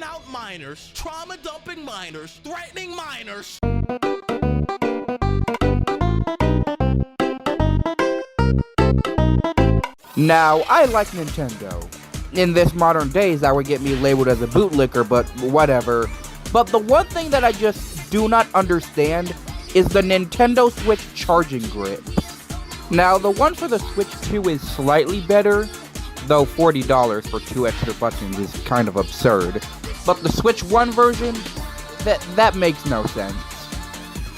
out minors, trauma dumping minors, threatening minors. Now, I like Nintendo. In this modern days, that would get me labeled as a bootlicker, but whatever. But the one thing that I just do not understand is the Nintendo Switch charging grip. Now, the one for the Switch 2 is slightly better, though $40 for 2 extra buttons is kind of absurd. But the Switch 1 version, that makes no sense.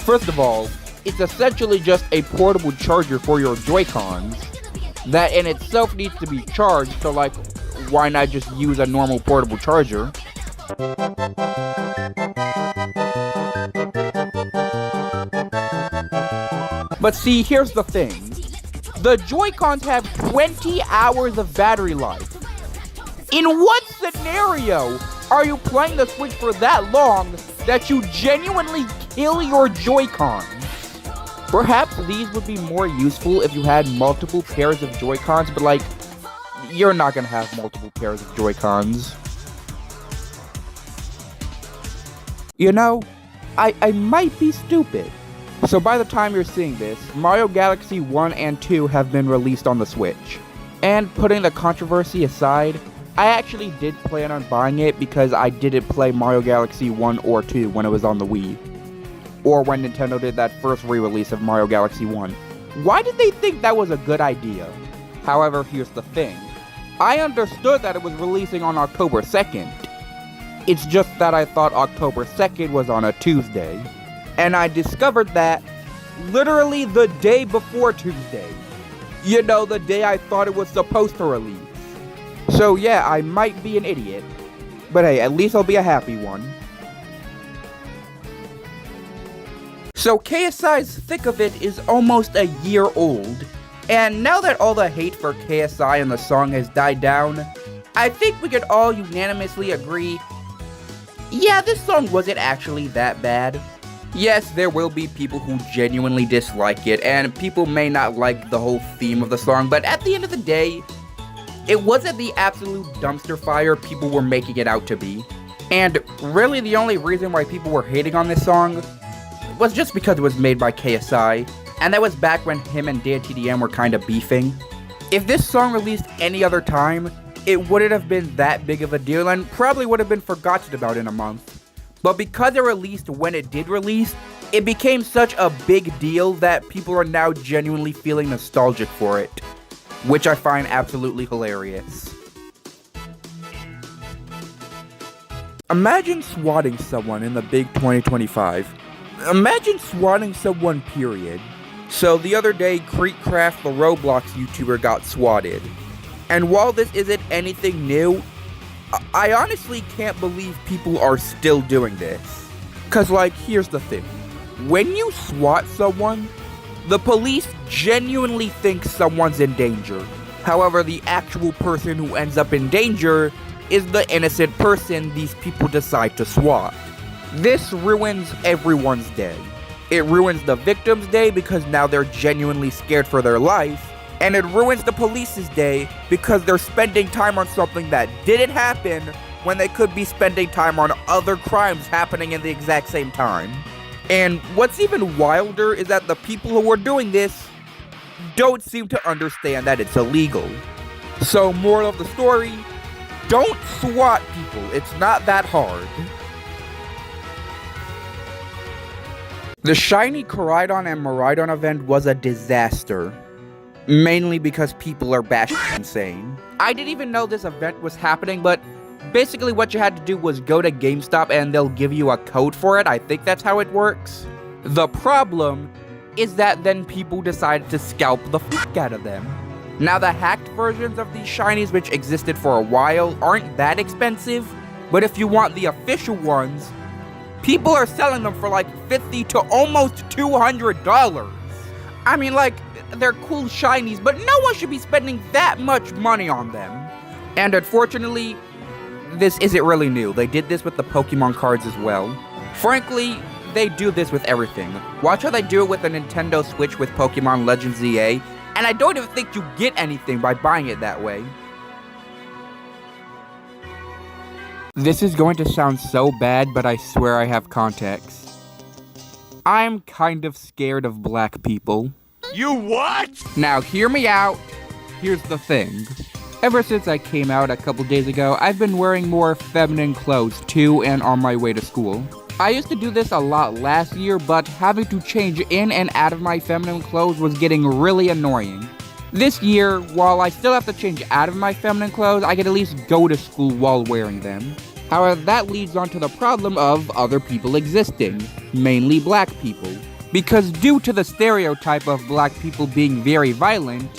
First of all, it's essentially just a portable charger for your Joy-Cons that in itself needs to be charged, so like, why not just use a normal portable charger? But see, here's the thing. The Joy-Cons have 20 hours of battery life. In what scenario are you playing the Switch for that long that you genuinely kill your Joy-Cons? Perhaps these would be more useful if you had multiple pairs of Joy-Cons, but like, you're not gonna have multiple pairs of Joy-Cons. You know, I might be stupid. So by the time you're seeing this, Mario Galaxy 1 and 2 have been released on the Switch. And putting the controversy aside, I actually did plan on buying it because I didn't play Mario Galaxy 1 or 2 when it was on the Wii. Or when Nintendo did that first re-release of Mario Galaxy 1. Why did they think that was a good idea? However, here's the thing. I understood that it was releasing on October 2nd. It's just that I thought October 2nd was on a Tuesday. And I discovered that literally the day before Tuesday. You know, the day I thought it was supposed to release. So yeah, I might be an idiot. But hey, at least I'll be a happy one. So KSI's Thick of It is almost a year old. And now that all the hate for KSI and the song has died down, I think we could all unanimously agree, yeah, this song wasn't actually that bad. Yes, there will be people who genuinely dislike it, and people may not like the whole theme of the song, but at the end of the day, it wasn't the absolute dumpster fire people were making it out to be. And really the only reason why people were hating on this song was just because it was made by KSI, and that was back when him and DanTDM were kinda beefing. If this song released any other time, it wouldn't have been that big of a deal and probably would have been forgotten about in a month. But because it released when it did release, it became such a big deal that people are now genuinely feeling nostalgic for it, which I find absolutely hilarious. Imagine swatting someone in the big 2025. Imagine swatting someone, period. So the other day, Creekcraft, the Roblox YouTuber, got swatted. And while this isn't anything new, I honestly can't believe people are still doing this. Cause like, here's the thing. When you swat someone, the police genuinely think someone's in danger. However, the actual person who ends up in danger is the innocent person these people decide to swat. This ruins everyone's day. It ruins the victim's day because now they're genuinely scared for their life. And it ruins the police's day because they're spending time on something that didn't happen when they could be spending time on other crimes happening in the exact same time. And what's even wilder is that the people who are doing this don't seem to understand that it's illegal. So, moral of the story, don't swat people. It's not that hard. The Shiny Koraidon and Miraidon event was a disaster. Mainly because people are batshit insane. I didn't even know this event was happening, but basically what you had to do was go to GameStop and they'll give you a code for it. I think that's how it works. The problem is that then people decided to scalp the fuck out of them. Now the hacked versions of these shinies, which existed for a while, aren't that expensive, but if you want the official ones, people are selling them for like $50 to almost $200. I mean, like, they're cool shinies, but no one should be spending that much money on them. And unfortunately, this isn't really new. They did this with the Pokemon cards as well. Frankly, they do this with everything. Watch how they do it with the Nintendo Switch with Pokemon Legends EA, and I don't even think you get anything by buying it that way. This is going to sound so bad, but I swear I have context. I'm kind of scared of black people. You what? Now, hear me out. Here's the thing. Ever since I came out a couple days ago, I've been wearing more feminine clothes to and on my way to school. I used to do this a lot last year, but having to change in and out of my feminine clothes was getting really annoying. This year, while I still have to change out of my feminine clothes, I can at least go to school while wearing them. However, that leads on to the problem of other people existing, mainly black people. Because due to the stereotype of black people being very violent,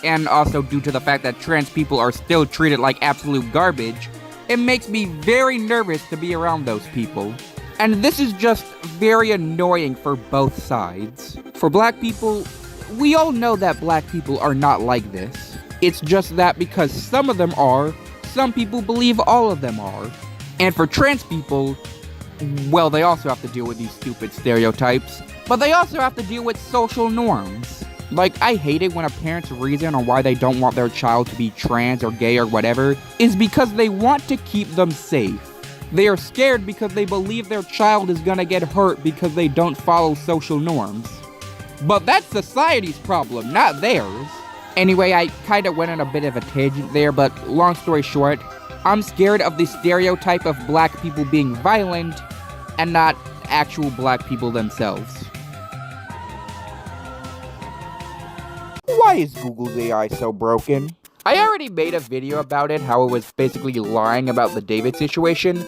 and also due to the fact that trans people are still treated like absolute garbage, it makes me very nervous to be around those people. And this is just very annoying for both sides. For black people, we all know that black people are not like this. It's just that because some of them are, some people believe all of them are. And for trans people, well, they also have to deal with these stupid stereotypes, but they also have to deal with social norms. Like, I hate it when a parent's reason on why they don't want their child to be trans or gay or whatever is because they want to keep them safe. They are scared because they believe their child is gonna get hurt because they don't follow social norms. But that's society's problem, not theirs. Anyway, I kinda went on a bit of a tangent there, but long story short, I'm scared of the stereotype of black people being violent and not actual black people themselves. Why is Google's AI so broken? I already made a video about it, how it was basically lying about the David situation.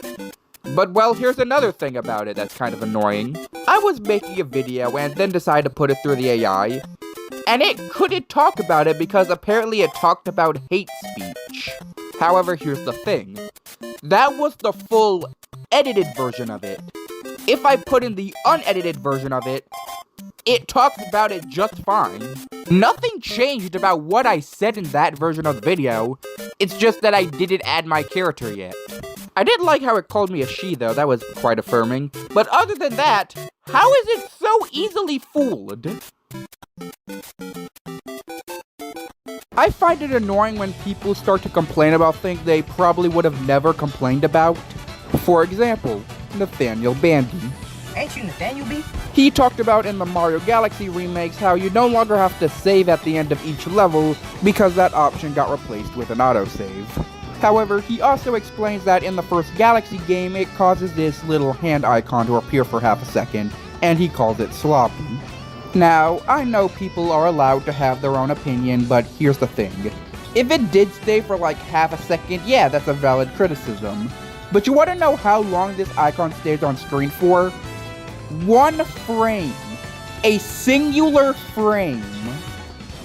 But well, here's another thing about it that's kind of annoying. I was making a video and then decided to put it through the AI, and it couldn't talk about it because apparently it talked about hate speech. However, here's the thing. That was the full edited version of it. If I put in the unedited version of it, it talks about it just fine. Nothing changed about what I said in that version of the video, it's just that I didn't add my character yet. I did like how it called me a she though, that was quite affirming. But other than that, how is it so easily fooled? I find it annoying when people start to complain about things they probably would have never complained about. For example, Nathaniel Bandy. Ain't you Nathaniel B? He talked about in the Mario Galaxy remakes how you no longer have to save at the end of each level because that option got replaced with an autosave. However, he also explains that in the first Galaxy game it causes this little hand icon to appear for half a second, and he calls it sloppy. Now, I know people are allowed to have their own opinion, but here's the thing. If it did stay for like half a second, yeah, that's a valid criticism. But you want to know how long this icon stays on screen for? 1 frame. A singular frame.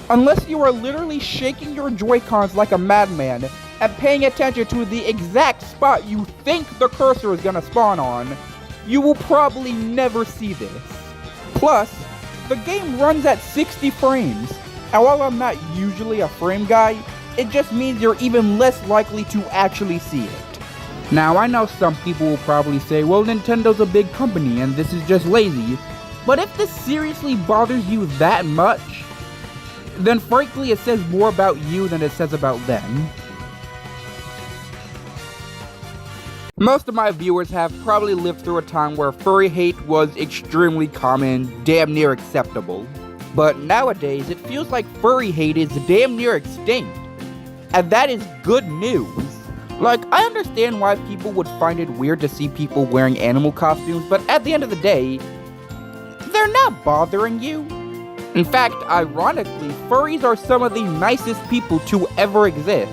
Unless you are literally shaking your Joy-Cons like a madman and paying attention to the exact spot you think the cursor is gonna spawn on, you will probably never see this. Plus, the game runs at 60 frames, and while I'm not usually a frame guy, it just means you're even less likely to actually see it. Now, I know some people will probably say, well, Nintendo's a big company and this is just lazy, but if this seriously bothers you that much, then frankly it says more about you than it says about them. Most of my viewers have probably lived through a time where furry hate was extremely common, damn near acceptable. But nowadays, it feels like furry hate is damn near extinct. And that is good news. Like, I understand why people would find it weird to see people wearing animal costumes, but at the end of the day, they're not bothering you. In fact, ironically, furries are some of the nicest people to ever exist.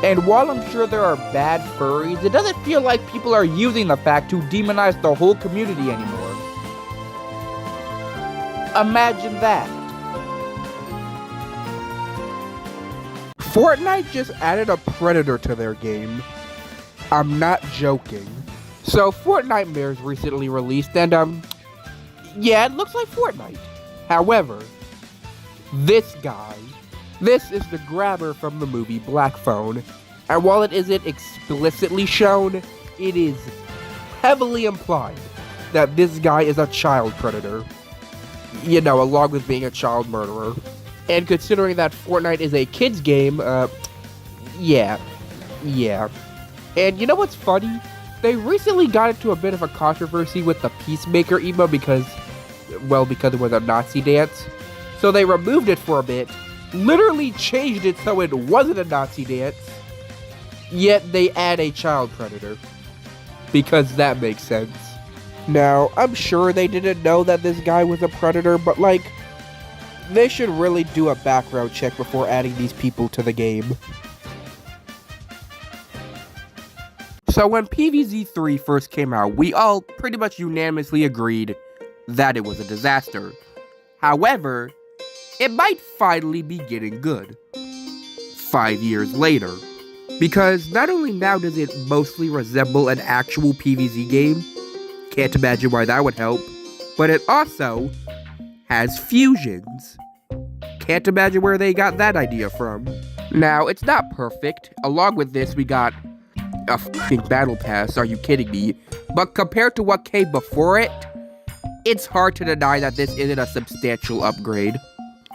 And while I'm sure there are bad furries, it doesn't feel like people are using the fact to demonize the whole community anymore. Imagine that. Fortnite just added a predator to their game. I'm not joking. So Fortnitemares recently released and yeah, it looks like Fortnite. However, this is the grabber from the movie Black Phone. And while it isn't explicitly shown, it is heavily implied that this guy is a child predator. You know, along with being a child murderer. And considering that Fortnite is a kid's game, yeah. And you know what's funny? They recently got into a bit of a controversy with the Peacemaker emo because it was a Nazi dance. So they removed it for a bit, literally changed it so it wasn't a Nazi dance, yet they add a child predator. Because that makes sense. Now, I'm sure they didn't know that this guy was a predator, but like, they should really do a background check before adding these people to the game. So when PvZ3 first came out, we all pretty much unanimously agreed that it was a disaster. However, it might finally be getting good. 5 years later. Because not only now does it mostly resemble an actual PvZ game, can't imagine why that would help, but it also has fusions. Can't imagine where they got that idea from. Now, it's not perfect. Along with this, we got a f***ing battle pass, are you kidding me? But compared to what came before it, it's hard to deny that this isn't a substantial upgrade.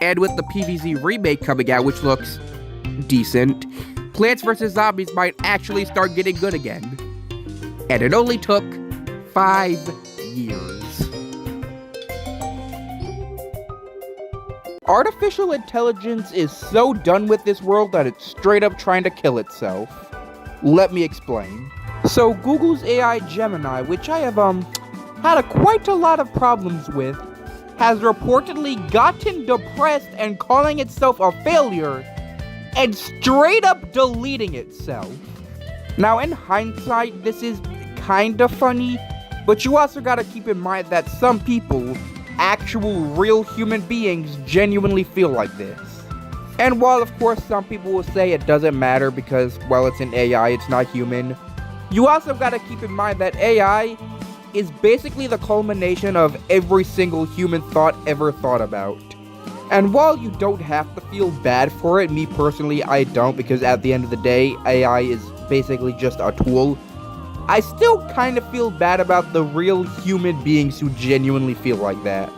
And with the PvZ remake coming out, which looks decent, Plants vs. Zombies might actually start getting good again. And it only took 5 years. Artificial intelligence is so done with this world that it's straight up trying to kill itself. Let me explain. So Google's AI Gemini, which I have had quite a lot of problems with, has reportedly gotten depressed and calling itself a failure and straight up deleting itself. Now in hindsight, this is kinda funny, but you also gotta keep in mind that some people, actual real human beings, genuinely feel like this. And while of course some people will say it doesn't matter because, well, it's an AI, it's not human, you also gotta keep in mind that AI is basically the culmination of every single human thought ever thought about. And while you don't have to feel bad for it, me personally, I don't, because at the end of the day, AI is basically just a tool, I still kind of feel bad about the real human beings who genuinely feel like that.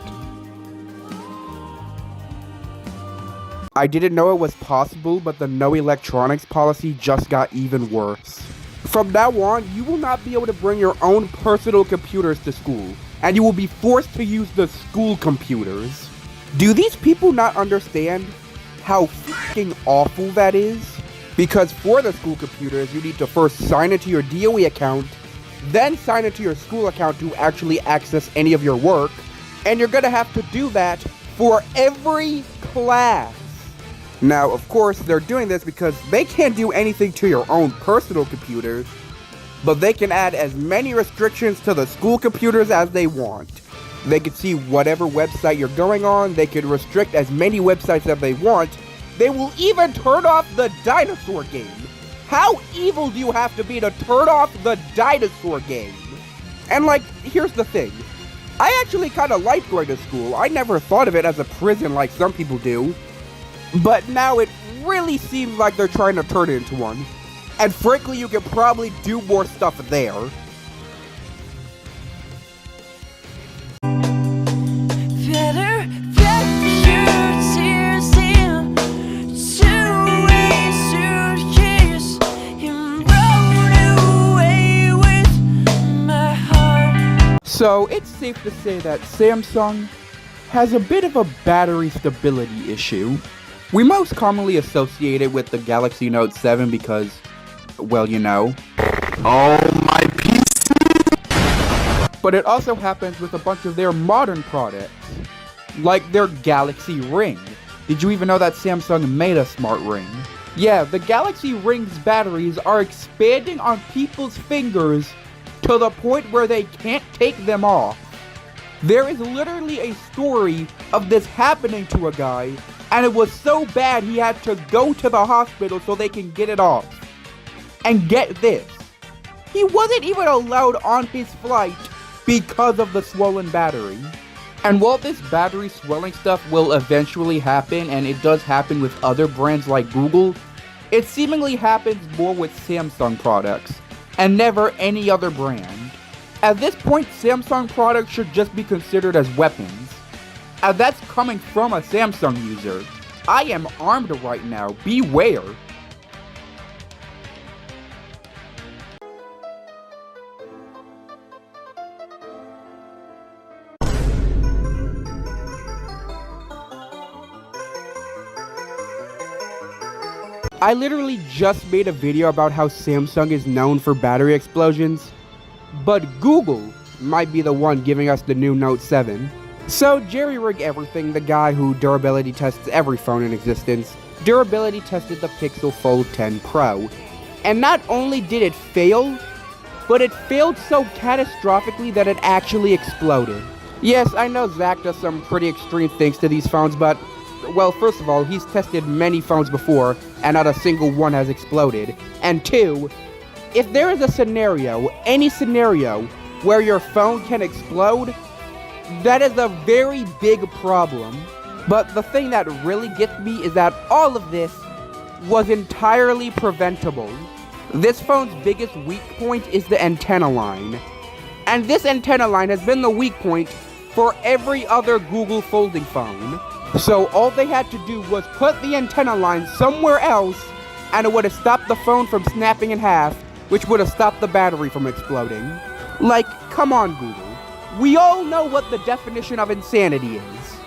I didn't know it was possible, but the no electronics policy just got even worse. From now on, you will not be able to bring your own personal computers to school, and you will be forced to use the school computers. Do these people not understand how f***ing awful that is? Because for the school computers, you need to first sign into your DOE account, then sign into your school account to actually access any of your work, and you're gonna have to do that for every class. Now, of course, they're doing this because they can't do anything to your own personal computers, but they can add as many restrictions to the school computers as they want. They can see whatever website you're going on, they can restrict as many websites as they want. They will even turn off the dinosaur game. How evil do you have to be to turn off the dinosaur game? And like, here's the thing. I actually kind of like going to school. I never thought of it as a prison like some people do. But now it really seems like they're trying to turn it into one. And frankly, you can probably do more stuff there. So it's safe to say that Samsung has a bit of a battery stability issue. We most commonly associate it with the Galaxy Note 7 because, well, you know. Oh, my PC! But it also happens with a bunch of their modern products, like their Galaxy Ring. Did you even know that Samsung made a smart ring? Yeah, the Galaxy Ring's batteries are expanding on people's fingers to the point where they can't take them off. There is literally a story of this happening to a guy, and it was so bad he had to go to the hospital so they can get it off. And get this, he wasn't even allowed on his flight because of the swollen battery. And while this battery swelling stuff will eventually happen, and it does happen with other brands like Google, it seemingly happens more with Samsung products, and never any other brand. At this point, Samsung products should just be considered as weapons. And that's coming from a Samsung user. I am armed right now, beware. I literally just made a video about how Samsung is known for battery explosions, but Google might be the one giving us the new Note 7. So jerry-rig everything, the guy who durability tests every phone in existence, durability tested the Pixel Fold 10 Pro. And not only did it fail, but it failed so catastrophically that it actually exploded. Yes, I know Zach does some pretty extreme things to these phones, but, well, first of all, he's tested many phones before, and not a single one has exploded. And two, if there is a scenario, any scenario, where your phone can explode, that is a very big problem. But the thing that really gets me is that all of this was entirely preventable. This phone's biggest weak point is the antenna line. And this antenna line has been the weak point for every other Google folding phone. So all they had to do was put the antenna line somewhere else, and it would have stopped the phone from snapping in half, which would have stopped the battery from exploding. Like, come on, Google. We all know what the definition of insanity is.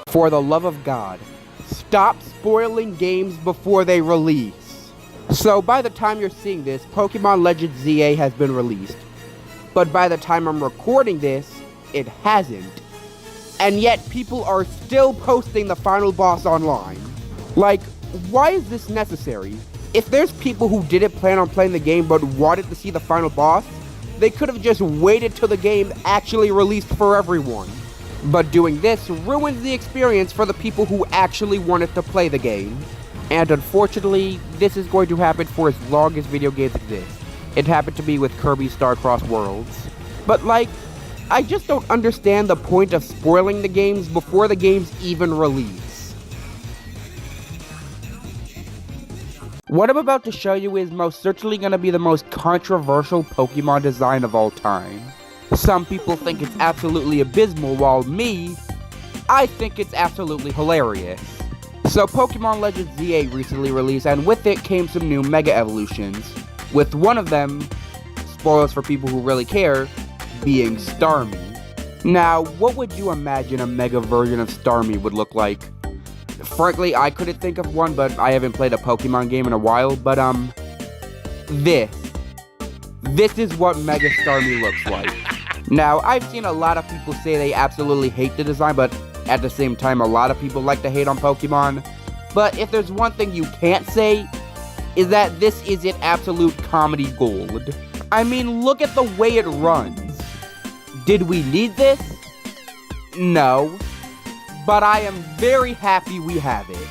For the love of God, stop spoiling games before they release. So by the time you're seeing this, Pokemon Legends ZA has been released. But by the time I'm recording this, it hasn't. And yet people are still posting the final boss online. Like, why is this necessary? If there's people who didn't plan on playing the game but wanted to see the final boss, they could have just waited till the game actually released for everyone. But doing this ruins the experience for the people who actually wanted to play the game. And unfortunately, this is going to happen for as long as video games exist. It happened to me with Kirby Star Cross Worlds. But like, I just don't understand the point of spoiling the games before the games even release. What I'm about to show you is most certainly going to be the most controversial Pokemon design of all time. Some people think it's absolutely abysmal, while me, I think it's absolutely hilarious. So Pokemon Legends ZA recently released, and with it came some new Mega Evolutions, with one of them, spoilers for people who really care, being Starmie. Now, what would you imagine a Mega version of Starmie would look like? Frankly, I couldn't think of one, but I haven't played a Pokemon game in a while, but This is what Mega Starmie looks like. Now, I've seen a lot of people say they absolutely hate the design, but at the same time, a lot of people like to hate on Pokemon. But if there's one thing you can't say, is that this isn't absolute comedy gold. I mean, look at the way it runs. Did we need this? No. But I am very happy we have it.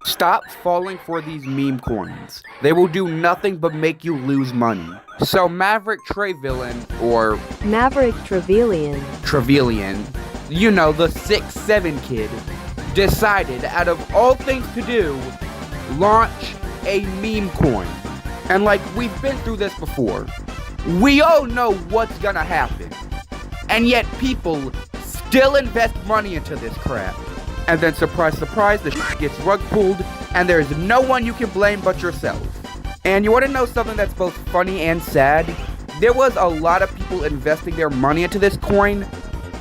Stop falling for these meme coins. They will do nothing but make you lose money. So Maverick Trevelyan, or Maverick Trevelyan, you know, the 6'7" kid, decided, out of all things to do, launch a meme coin. And like, we've been through this before. We all know what's gonna happen. And yet people still invest money into this crap. And then surprise, surprise, the shit gets rug pulled, and there's no one you can blame but yourself. And you wanna know something that's both funny and sad? There was a lot of people investing their money into this coin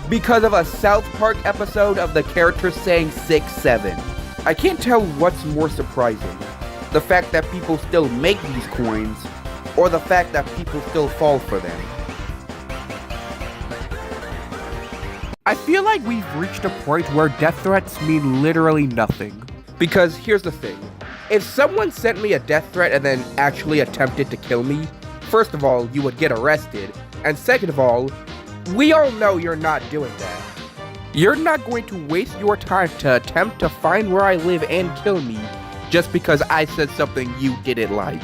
because of a South Park episode of the character saying 6'7". I can't tell what's more surprising. The fact that people still make these coins, or the fact that people still fall for them. I feel like we've reached a point where death threats mean literally nothing. Because here's the thing. If someone sent me a death threat and then actually attempted to kill me, first of all, you would get arrested. And second of all, we all know you're not doing that. You're not going to waste your time to attempt to find where I live and kill me just because I said something you didn't like.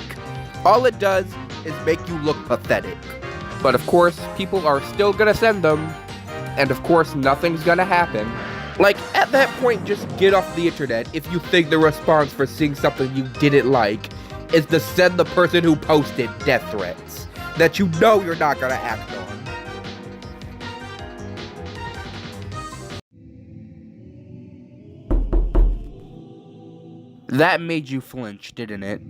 All it does is make you look pathetic. But of course, people are still gonna send them. And of course, nothing's gonna happen. Like, at that point, just get off the internet if you think the response for seeing something you didn't like is to send the person who posted death threats that you know you're not gonna act on. That made you flinch, didn't it?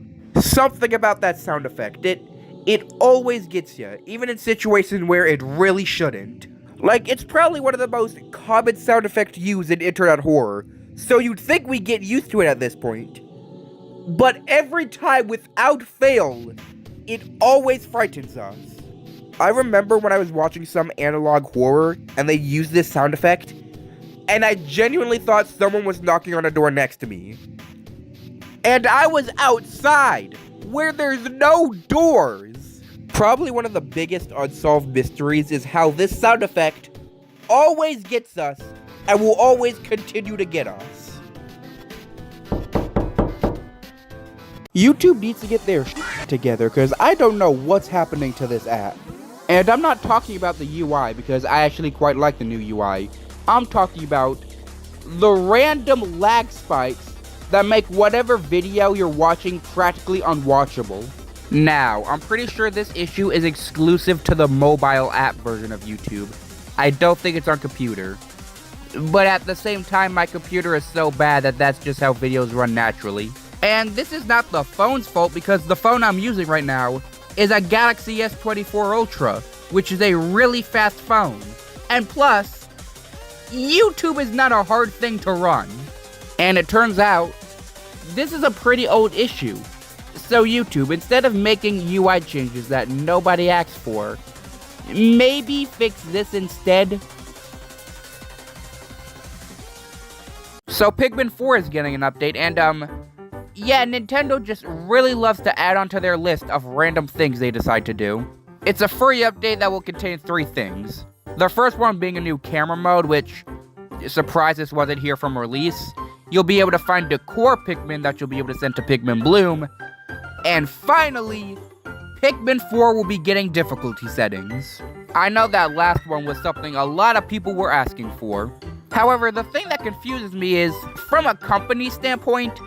Something about that sound effect, it always gets you, even in situations where it really shouldn't. Like, it's probably one of the most common sound effects used in internet horror, so you'd think we get used to it at this point. But every time, without fail, it always frightens us. I remember when I was watching some analog horror, and they used this sound effect, and I genuinely thought someone was knocking on a door next to me. And I was outside, where there's no doors. Probably one of the biggest unsolved mysteries is how this sound effect always gets us and will always continue to get us. YouTube needs to get their shit together because I don't know what's happening to this app. And I'm not talking about the UI because I actually quite like the new UI. I'm talking about the random lag spikes that make whatever video you're watching practically unwatchable. Now, I'm pretty sure this issue is exclusive to the mobile app version of YouTube. I don't think it's on computer. But at the same time, my computer is so bad that that's just how videos run naturally. And this is not the phone's fault because the phone I'm using right now is a Galaxy S24 Ultra, which is a really fast phone. And plus, YouTube is not a hard thing to run. And it turns out, this is a pretty old issue. So YouTube, instead of making UI changes that nobody asked for, maybe fix this instead. So Pikmin 4 is getting an update, and yeah, Nintendo just really loves to add onto their list of random things they decide to do. It's a free update that will contain 3 things. The first one being a new camera mode, which, surprise, this wasn't here from release. You'll be able to find decor Pikmin that you'll be able to send to Pikmin Bloom. And finally, Pikmin 4 will be getting difficulty settings. I know that last one was something a lot of people were asking for. However, the thing that confuses me is, from a company standpoint,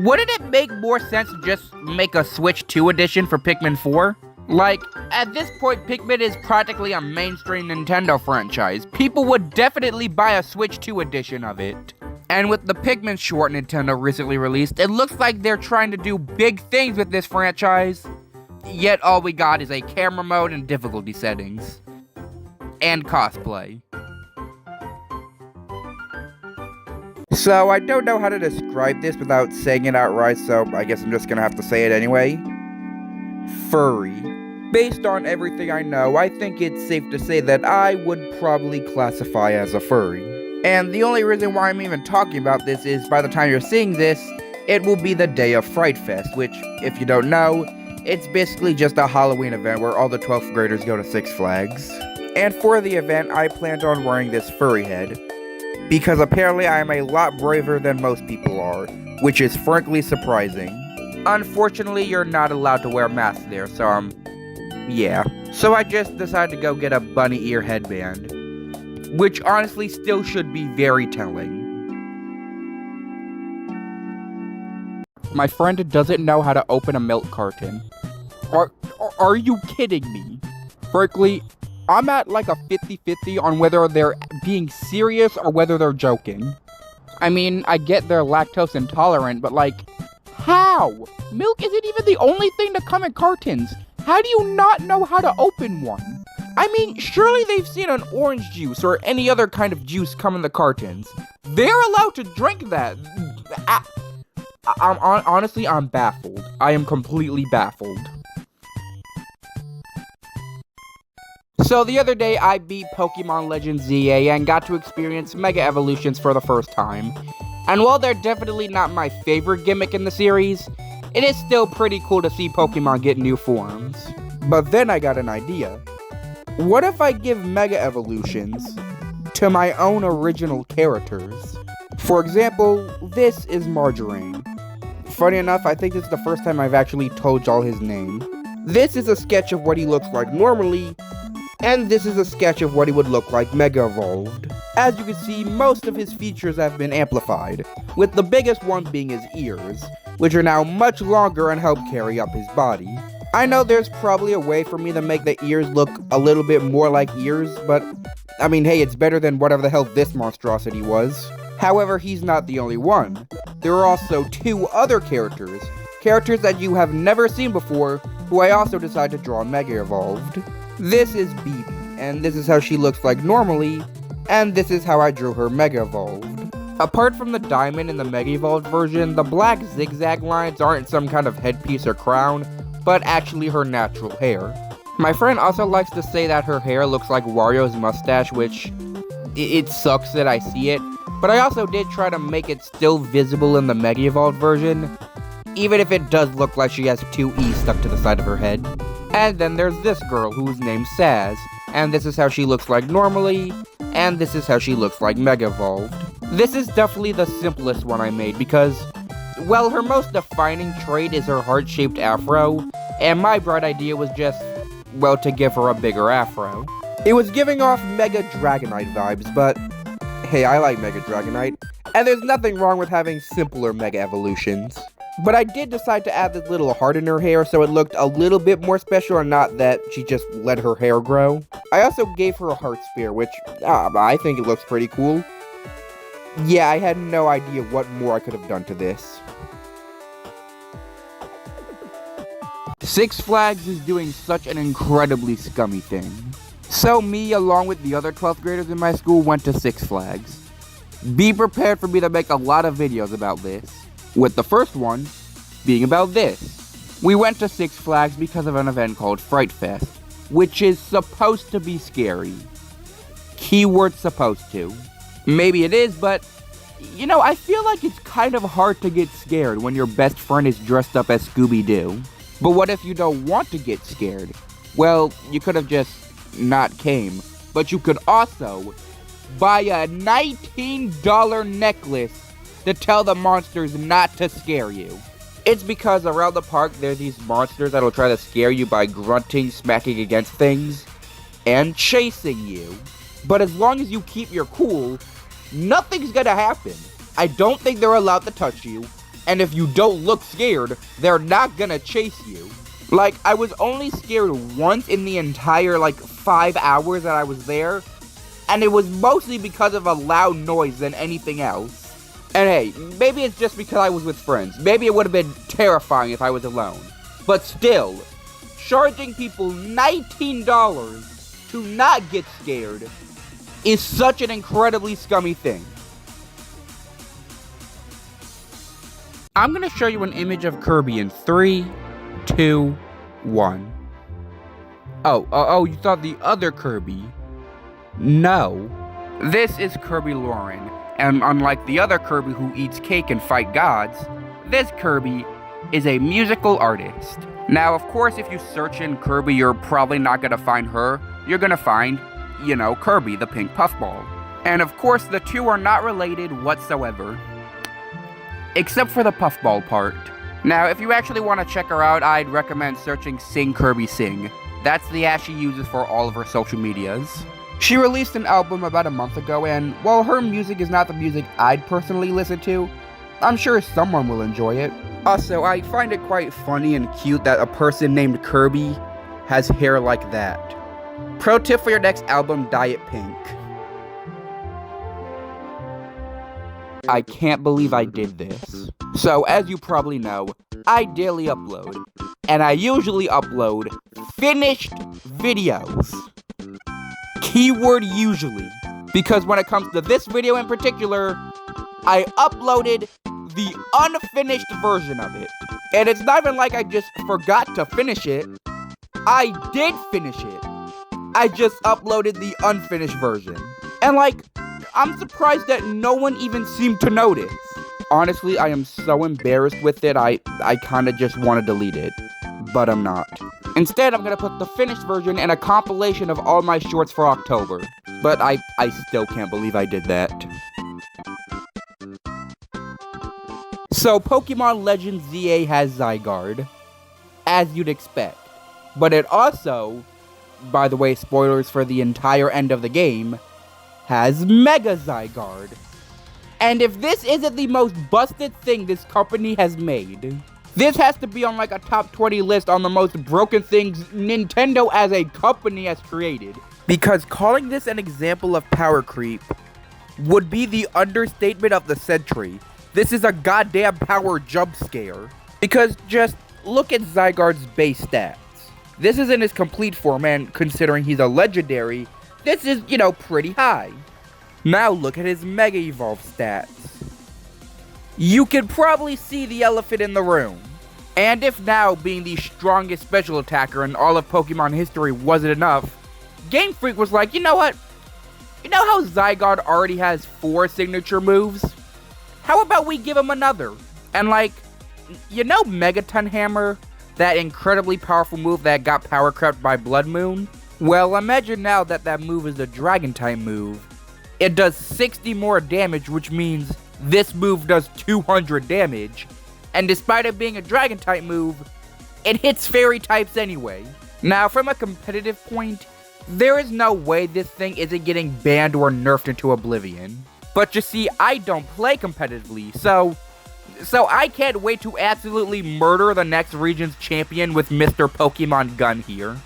wouldn't it make more sense to just make a Switch 2 edition for Pikmin 4? Like, at this point, Pikmin is practically a mainstream Nintendo franchise. People would definitely buy a Switch 2 edition of it. And with the Pikmin short Nintendo recently released, it looks like they're trying to do big things with this franchise. Yet all we got is a camera mode and difficulty settings. And cosplay. So I don't know how to describe this without saying it outright, so I guess I'm just gonna have to say it anyway. Furry. Based on everything I know, I think it's safe to say that I would probably classify as a furry. And the only reason why I'm even talking about this is by the time you're seeing this, it will be the day of Fright Fest, which, if you don't know, it's basically just a Halloween event where all the 12th graders go to Six Flags. And for the event, I planned on wearing this furry head, because apparently I am a lot braver than most people are, which is frankly surprising. Unfortunately, you're not allowed to wear masks there, so yeah. So I just decided to go get a bunny ear headband, which honestly still should be very telling. My friend doesn't know how to open a milk carton. Are you kidding me? Frankly, I'm at like a 50-50 on whether they're being serious or whether they're joking. I mean, I get they're lactose intolerant, but like, how? Milk isn't even the only thing to come in cartons. How do you not know how to open one? I mean, surely they've seen an orange juice or any other kind of juice come in the cartons. They're allowed to drink that. Honestly, I'm baffled. I am completely baffled. So the other day, I beat Pokemon Legends ZA and got to experience Mega Evolutions for the first time. And while they're definitely not my favorite gimmick in the series, it is still pretty cool to see Pokemon get new forms. But then I got an idea. What if I give Mega Evolutions to my own original characters? For example, this is Margarine. Funny enough, I think this is the first time I've actually told y'all his name. This is a sketch of what he looks like normally, and this is a sketch of what he would look like Mega Evolved. As you can see, most of his features have been amplified, with the biggest one being his ears, which are now much longer and help carry up his body. I know there's probably a way for me to make the ears look a little bit more like ears, but I mean, hey, it's better than whatever the hell this monstrosity was. However, he's not the only one. There are also 2 other characters that you have never seen before, who I also decided to draw Mega Evolved. This is BB. and this is how she looks like normally, and this is how I drew her Mega Evolved. Apart from the diamond in the Mega Evolved version, the black zigzag lines aren't some kind of headpiece or crown, but actually her natural hair. My friend also likes to say that her hair looks like Wario's mustache, which it sucks that I see it, but I also did try to make it still visible in the Mega Evolved version, even if it does look like she has two E's stuck to the side of her head. And then there's this girl who's named Saz, and this is how she looks like normally, and this is how she looks like Mega Evolved. This is definitely the simplest one I made because, well, her most defining trait is her heart-shaped afro, and my bright idea was just, well, to give her a bigger afro. It was giving off Mega Dragonite vibes, but hey, I like Mega Dragonite, and there's nothing wrong with having simpler Mega Evolutions. But I did decide to add this little heart in her hair so it looked a little bit more special and not that she just let her hair grow. I also gave her a heart spear, which I think it looks pretty cool. Yeah, I had no idea what more I could have done to this. Six Flags is doing such an incredibly scummy thing. So me, along with the other 12th graders in my school, went to Six Flags. Be prepared for me to make a lot of videos about this, with the first one being about this. We went to Six Flags because of an event called Fright Fest, which is supposed to be scary. Keyword supposed to. Maybe it is, but you know, I feel like it's kind of hard to get scared when your best friend is dressed up as Scooby-Doo. But what if you don't want to get scared? Well, you could have just not came, but you could also buy a $19 necklace to tell the monsters not to scare you. It's because around the park there's these monsters that'll try to scare you by grunting, smacking against things, and chasing you. But as long as you keep your cool, nothing's gonna happen. I don't think they're allowed to touch you, and if you don't look scared, they're not gonna chase you. Like, I was only scared once in the entire, 5 hours that I was there, and it was mostly because of a loud noise than anything else. And hey, maybe it's just because I was with friends. Maybe it would have been terrifying if I was alone. But still, charging people $19 to not get scared is such an incredibly scummy thing. I'm gonna show you an image of Kirby in 3, 2, 1. Oh, you thought the other Kirby? No. This is Kirby Lauren, and unlike the other Kirby who eats cake and fight gods, this Kirby is a musical artist. Now, of course, if you search in Kirby, you're probably not gonna find her. You're gonna find, Kirby, the pink puffball. And of course, the two are not related whatsoever. Except for the puffball part. Now, if you actually want to check her out, I'd recommend searching Sing Kirby Sing. That's the app she uses for all of her social medias. She released an album about a month ago, and while her music is not the music I'd personally listen to, I'm sure someone will enjoy it. Also, I find it quite funny and cute that a person named Kirby has hair like that. Pro tip for your next album, dye it pink. I can't believe I did this. So, as you probably know, I daily upload, and I usually upload finished videos. Keyword usually, because when it comes to this video in particular, I uploaded the unfinished version of it. And it's not even like I just forgot to finish it. I did finish it. I just uploaded the unfinished version. And I'm surprised that no one even seemed to notice. Honestly, I am so embarrassed with it, I kinda just want to delete it. But I'm not. Instead, I'm gonna put the finished version in a compilation of all my shorts for October. But I still can't believe I did that. So, Pokemon Legends ZA has Zygarde, as you'd expect. But it also, by the way, spoilers for the entire end of the game, has Mega Zygarde. And if this isn't the most busted thing this company has made, this has to be on a top 20 list on the most broken things Nintendo as a company has created. Because calling this an example of power creep would be the understatement of the century. This is a goddamn power jump scare. Because just look at Zygarde's base stats. This is in his complete form, and considering he's a legendary, this is, pretty high. Now look at his Mega Evolve stats. You can probably see the elephant in the room. And if now being the strongest special attacker in all of Pokemon history wasn't enough, Game Freak was like, you know what? You know how Zygarde already has 4 signature moves? How about we give him another? And Megaton Hammer? That incredibly powerful move that got power crept by Blood Moon? Well, imagine now that that move is a Dragon-type move. It does 60 more damage, which means this move does 200 damage. And despite it being a Dragon-type move, it hits Fairy types anyway. Now, from a competitive point, there is no way this thing isn't getting banned or nerfed into oblivion. But you see, I don't play competitively, so I can't wait to absolutely murder the next region's champion with Mr. Pokemon Gun here.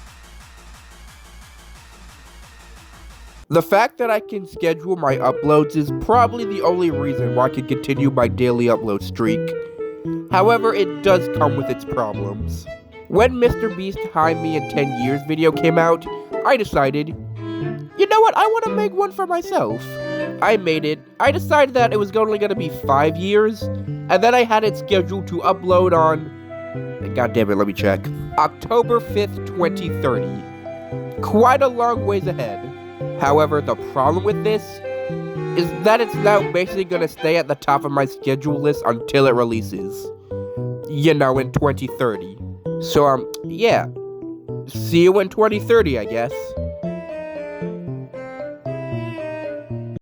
The fact that I can schedule my uploads is probably the only reason why I can continue my daily upload streak. However, it does come with its problems. When Mr. Beast Hide Me in 10 Years video came out, I decided, you know what, I want to make one for myself. I made it. I decided that it was only going to be 5 years, and then I had it scheduled to upload on, god damn it, let me check, October 5th, 2030. Quite a long ways ahead. However, the problem with this is that it's now basically going to stay at the top of my schedule list until it releases. In 2030. So, yeah. See you in 2030, I guess.